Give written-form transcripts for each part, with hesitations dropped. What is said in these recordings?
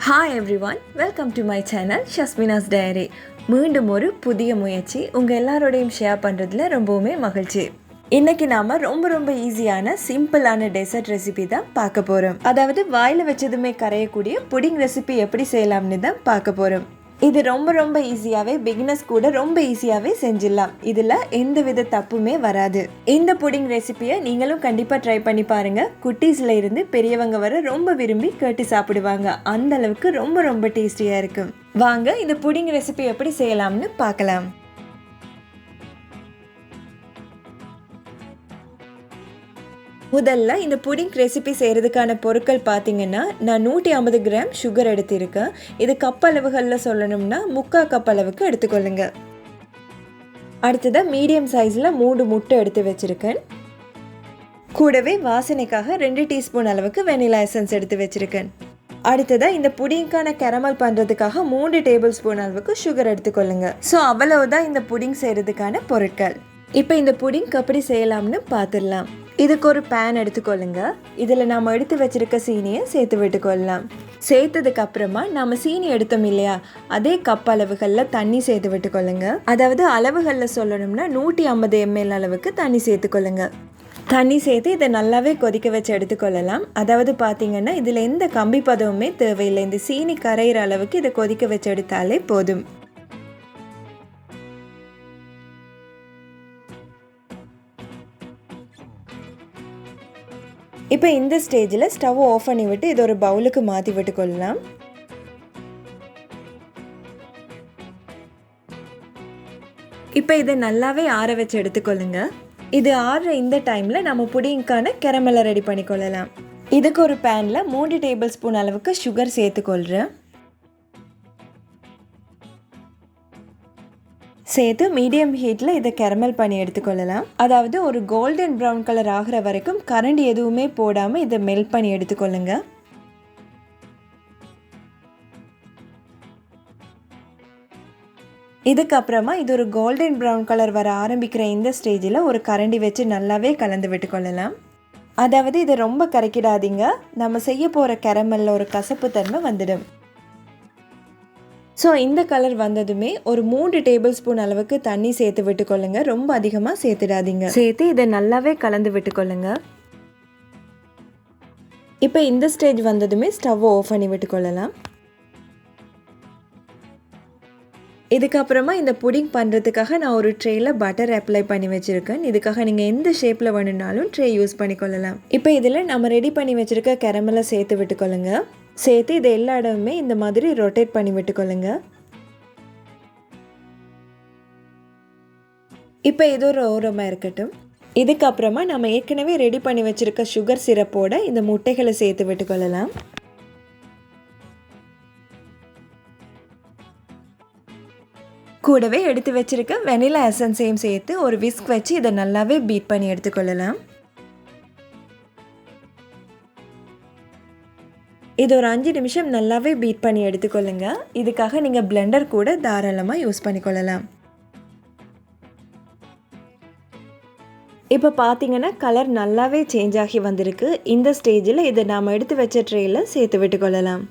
Hi everyone, welcome to my channel Shasmina's diary. மீண்டும் ஒரு புதிய முயற்சி உங்கள் எல்லாரோடையும் ஷேர் பண்ணுறதுல ரொம்பவுமே மகிழ்ச்சி. இன்றைக்கி நாம் ரொம்ப ஈஸியான சிம்பிளான டெசர்ட் ரெசிபி தான் பார்க்க போகிறோம். அதாவது வாயில் வச்சதுமே கரையக்கூடிய புடிங் ரெசிபி எப்படி செய்யலாம்னு தான் பார்க்க போகிறோம். இது ரொம்ப ஈஸியாகவே பிகினர்ஸ் கூட ரொம்ப ஈஸியாகவே செஞ்சிடலாம். இதில் எந்த வித தப்புமே வராது. இந்த புடிங் ரெசிபியை நீங்களும் கண்டிப்பாக ட்ரை பண்ணி பாருங்கள். குட்டீஸில் இருந்து பெரியவங்க வர ரொம்ப விரும்பி கேட்டு சாப்பிடுவாங்க. அந்த அளவுக்கு ரொம்ப டேஸ்டியாக இருக்கும். வாங்க இந்த புடிங் ரெசிபி எப்படி செய்யலாம்னு பார்க்கலாம். முதல்ல இந்த புடிங் ரெசிபி செய்கிறதுக்கான பொருட்கள் பார்த்தீங்கன்னா, நான் 150 கிராம் சுகர் எடுத்திருக்கேன். இது கப் அளவுகளில் சொல்லணும்னா 3/4 கப் அளவுக்கு எடுத்துக்கொள்ளுங்க. அடுத்ததாக மீடியம் சைஸில் 3 முட்டை எடுத்து வச்சுருக்கேன். கூடவே வாசனைக்காக 2 டீஸ்பூன் அளவுக்கு வெனிலா எசன்ஸ் எடுத்து வச்சுருக்கேன். அடுத்ததாக இந்த புடிங்கான கேரமல் பண்ணுறதுக்காக 3 டேபிள் ஸ்பூன் அளவுக்கு சுகர் எடுத்துக்கொள்ளுங்க. ஸோ அவ்வளவுதான் இந்த புடிங் செய்கிறதுக்கான பொருட்கள். இப்போ இந்த புடிங் எப்படி செய்யலாம்னு பார்த்துடலாம். இதுக்கு ஒரு பேன் எடுத்துக்கொள்ளுங்க. இதில் நாம் எடுத்து வச்சிருக்க சீனியை சேர்த்து விட்டுக்கொள்ளலாம். சேர்த்ததுக்கு அப்புறமா நம்ம சீனி எடுத்தோம் இல்லையா, அதே கப் அளவுகளில் தண்ணி சேர்த்து விட்டுக்கொள்ளுங்க. அதாவது அளவுகளில் சொல்லணும்னா 150 ml அளவுக்கு தண்ணி சேர்த்துக்கொள்ளுங்க. தண்ணி சேர்த்து இதை நல்லாவே கொதிக்க வச்சு எடுத்துக்கொள்ளலாம். அதாவது பார்த்தீங்கன்னா இதில் எந்த கம்பி பதவுமே தேவையில்லை. இந்த சீனி கரையிற அளவுக்கு இதை கொதிக்க வச்சு எடுத்தாலே போதும். இப்போ இந்த ஸ்டேஜில் ஸ்டவ் ஆஃப் பண்ணி விட்டு இது ஒரு பவுலுக்கு மாற்றி விட்டுக்கொள்ளலாம். இப்போ இதை நல்லாவே ஆற வச்சு எடுத்துக்கொள்ளுங்க. இது ஆறுற இந்த டைமில் நம்ம புடிங்கான கேரமலை ரெடி பண்ணிக்கொள்ளலாம். இதுக்கு ஒரு பேனில் 3 டேபிள் ஸ்பூன் அளவுக்கு சுகர் சேர்த்துக்கொள்கிறேன். சேர்த்து மீடியம் ஹீட்டில் இதை கேரமல் பண்ணி எடுத்துக்கொள்ளலாம். அதாவது ஒரு கோல்டன் ப்ரௌன் கலர் ஆகிற வரைக்கும் கரண்டி எதுவுமே போடாமல் இதை மெல்ட் பண்ணி எடுத்துக்கொள்ளுங்க. இதுக்கப்புறமா இது ஒரு கோல்டன் ப்ரௌன் கலர் வர ஆரம்பிக்கிற இந்த ஸ்டேஜில் ஒரு கரண்டி வச்சு நல்லாவே கலந்து விட்டுக்கொள்ளலாம். அதாவது இதை ரொம்ப கரைக்கிடாதீங்க. நம்ம செய்ய போகிற கேரமலில் ஒரு கசப்பு தன்மை வந்துடும். ஸோ இந்த கலர் வந்ததுமே ஒரு 3 டேபிள் ஸ்பூன் அளவுக்கு தண்ணி சேர்த்து விட்டுக்கொள்ளுங்க. ரொம்ப அதிகமாக சேர்த்துடாதீங்க. சேர்த்து இதை நல்லாவே கலந்து விட்டுக்கொள்ளுங்க. இப்போ இந்த ஸ்டேஜ் வந்ததுமே ஸ்டவ் ஆஃப் பண்ணி விட்டுக்கொள்ளலாம். இதுக்கப்புறமா இந்த புடிங் பண்ணுறதுக்காக நான் ஒரு ட்ரேயில் பட்டர் அப்ளை பண்ணி வச்சுருக்கேன். இதுக்காக நீங்கள் எந்த ஷேப்பில் வேணும்னாலும் ட்ரே யூஸ் பண்ணிக்கொள்ளலாம். இப்போ இதில் நம்ம ரெடி பண்ணி வச்சுருக்க கேரமலை சேர்த்து விட்டுக்கொள்ளுங்க. சேர்த்து இதை எல்லா இடமுமே இந்த மாதிரி ரொட்டேட் பண்ணி விட்டுக்கொள்ளுங்க. இப்போ இது ஒரு ஓரமாக இருக்கட்டும். இதுக்கப்புறமா நம்ம ஏற்கனவே ரெடி பண்ணி வச்சுருக்க சுகர் சிரப்போட இந்த முட்டைகளை சேர்த்து விட்டுக்கொள்ளலாம். கூடவே எடுத்து வச்சிருக்க வெனிலா எசன்ஸையும் சேர்த்து ஒரு விஸ்க் வச்சு இதை நல்லாவே பீட் பண்ணி எடுத்துக்கொள்ளலாம். இது ஒரு 5 நிமிஷம் நல்லாவே பீட் பண்ணி எடுத்துக்கொள்ளுங்க. இதுக்காக நீங்கள் பிளெண்டர் கூட தாராளமாக யூஸ் பண்ணிக்கொள்ளலாம். இப்போ பார்த்தீங்கன்னா கலர் நல்லாவே சேஞ்ச் ஆகி வந்திருக்கு. இந்த ஸ்டேஜில் இதை நாம் எடுத்து வச்ச ட்ரேயில் சேர்த்து விட்டுக்கொள்ளலாம்.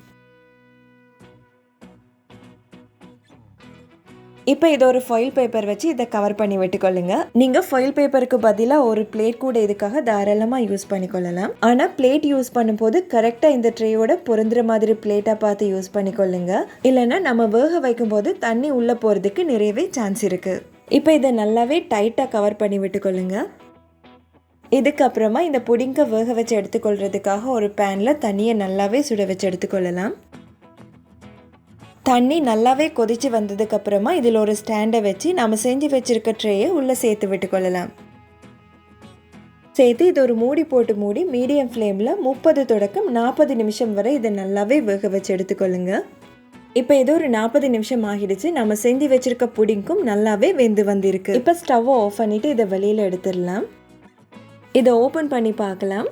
இப்போ இதை ஒரு ஃபாயில் பேப்பர் வச்சு இதை கவர் பண்ணி விட்டுக்கொள்ளுங்க. நீங்கள் ஃபாயில் பேப்பருக்கு பதிலாக ஒரு பிளேட் கூட இதுக்காக தாராளமாக யூஸ் பண்ணிக்கொள்ளலாம். ஆனால் பிளேட் யூஸ் பண்ணும்போது கரெக்டாக இந்த ட்ரேயோட பொருந்துற மாதிரி பிளேட்டாக பார்த்து யூஸ் பண்ணிக்கொள்ளுங்க. இல்லைன்னா நம்ம வேக வைக்கும் போது தண்ணி உள்ளே போகிறதுக்கு நிறையவே சான்ஸ் இருக்குது. இப்போ இதை நல்லாவே டைட்டாக கவர் பண்ணி விட்டுக்கொள்ளுங்க. இதுக்கப்புறமா இந்த புடிங்கை வேக வச்சு எடுத்துக்கொள்கிறதுக்காக ஒரு பேனில் தண்ணியை நல்லாவே சுட வச்சு எடுத்துக்கொள்ளலாம். தண்ணி நல்லாவே கொதித்து வந்ததுக்கப்புறமா இதில் ஒரு ஸ்டாண்டை வச்சு நம்ம செஞ்சு வச்சுருக்க ட்ரேயை உள்ளே சேர்த்து விட்டுக்கொள்ளலாம். சேர்த்து இது ஒரு மூடி போட்டு மூடி மீடியம் ஃப்ளேமில் 30 தொடக்கம் 40 நிமிஷம் வரை இதை நல்லாவே வேக வச்சு எடுத்துக்கொள்ளுங்க. இப்போ இது ஒரு 40 நிமிஷம் ஆகிடுச்சு. நம்ம செஞ்சு வச்சுருக்க புடிங்கும் நல்லாவே வெந்து வந்திருக்கு. இப்போ ஸ்டவ்வை ஆஃப் பண்ணிவிட்டு இதை வெளியில் எடுத்துடலாம். இதை ஓப்பன் பண்ணி பார்க்கலாம்.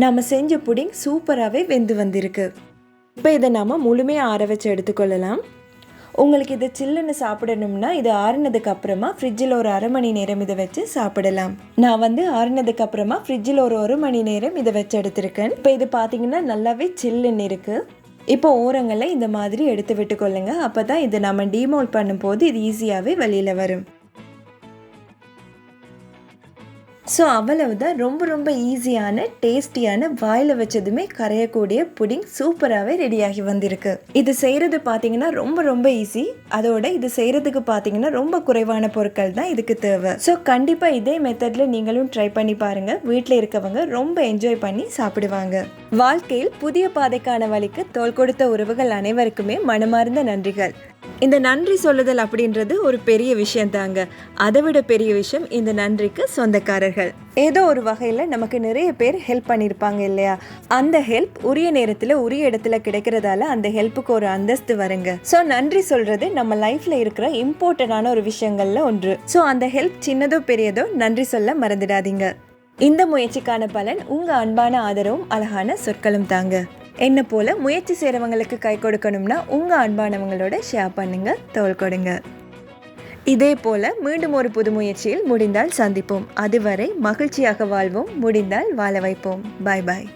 நம்ம செஞ்ச புடிங் சூப்பராகவே வெந்து வந்திருக்கு. இப்போ இதை நாம் முழுமையாக ஆற வச்சு எடுத்துக்கொள்ளலாம். உங்களுக்கு இது சில்லுன்னு சாப்பிடணும்னா இது ஆறுனதுக்கு அப்புறமா ஃப்ரிட்ஜில் ஒரு 1/2 மணி நேரம் இதை வச்சு சாப்பிடலாம். நான் ஆறுனதுக்கு அப்புறமா ஃப்ரிட்ஜில் ஒரு 1 மணி நேரம் இதை வச்சு எடுத்திருக்கேன். இப்போ இது பார்த்தீங்கன்னா நல்லாவே சில்லுன்னு இருக்குது. இப்போ ஓரங்களில் இந்த மாதிரி எடுத்து விட்டுக்கொள்ளுங்க. அப்போ தான் இது நம்ம டீமோல்ட் பண்ணும்போது இது ஈஸியாகவே வெளியில் வரும். ஸோ அவ்வளவுதான். ரொம்ப ரொம்ப ஈஸியான டேஸ்டியான வாயில் வச்சதுமே கரையக்கூடிய புடிங் சூப்பராகவே ரெடியாகி வந்திருக்கு. இது செய்கிறது பார்த்தீங்கன்னா ரொம்ப ரொம்ப ஈஸி. அதோட இது செய்கிறதுக்கு பார்த்தீங்கன்னா ரொம்ப குறைவான பொருட்கள் தான் இதுக்கு தேவை. ஸோ கண்டிப்பாக இதே மெத்தடில் நீங்களும் ட்ரை பண்ணி பாருங்கள். வீட்டில் இருக்கவங்க ரொம்ப என்ஜாய் பண்ணி சாப்பிடுவாங்க. வாழ்க்கையில் புதிய பாதைக்கான வழிக்கு தோள் கொடுத்த உறவுகள் அனைவருக்குமே மனமார்ந்த நன்றிகள். இந்த நன்றி சொல்லுதல் அப்படின்றது ஒரு பெரிய விஷயம் தாங்க. அதை விட பெரிய விஷயம் இந்த நன்றிக்கு சொந்தக்காரர்கள். ஏதோ ஒரு வகையில் நமக்கு நிறைய பேர் ஹெல்ப் பண்ணியிருப்பாங்க இல்லையா? அந்த ஹெல்ப் உரிய நேரத்தில் உரிய இடத்துல கிடைக்கிறதால அந்த ஹெல்ப்புக்கு ஒரு அந்தஸ்து வருங்க. ஸோ நன்றி சொல்றது நம்ம லைஃப்ல இருக்கிற இம்பார்ட்டண்டான ஒரு விஷயங்கள்ல ஒன்று. ஸோ அந்த ஹெல்ப் சின்னதோ பெரியதோ நன்றி சொல்ல மறந்துடாதீங்க. இந்த முயற்சிக்கான பலன் உங்க அன்பான ஆதரவும் அழகான சொற்களும் தாங்க. என்ன போல முயற்சி செய்கிறவங்களுக்கு கை கொடுக்கணும்னா உங்கள் அன்பானவங்களோட ஷேர் பண்ணுங்க, தோள் கொடுங்க. இதே போல மீண்டும் ஒரு புது முயற்சியில் முடிந்தால் சந்திப்போம். அதுவரை மகிழ்ச்சியாக வாழ்வோம், முடிந்தால் வாழ வைப்போம். பாய் பாய்.